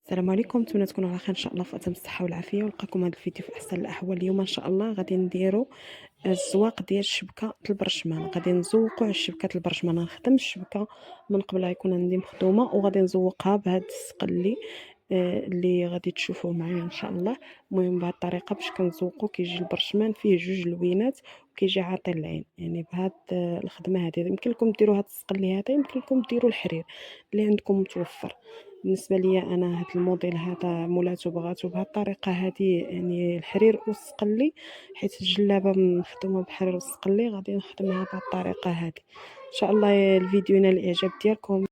السلام عليكم، نتمنى تكونوا على خير ان شاء الله في اتم الصحه والعافيه، ونلقاكم هذا الفيديو في احسن الاحوال. اليوم ان شاء الله غادي نديروا الزواق ديال الشبكه البرشمان. غادي نزوقوا على الشبكه البرشمان. غنخدم الشبكه من قبلها يكون عندي مخدومه، وغادي نزوقها بهذا السقلي اللي غادي تشوفوه معايا ان شاء الله. المهم بهذه الطريقه باش كنزوقوا كيجي البرشمان فيه جوج لوينات وكيجي عاطي العين. يعني بهذه الخدمه هذه يمكن لكم ديروا هذا السقلي هذا، يمكن لكم ديروا الحرير اللي عندكم متوفر. بالنسبه ليا انا هذا الموديل هذا مولاتو بغاتو بهذه الطريقه هذه، يعني الحرير والسقلي، حيت الجلابه مخدومه بحرير والسقلي غادي نخدمها بهذه الطريقه هذه. ان شاء الله الفيديو ينال الاعجاب ديالكم.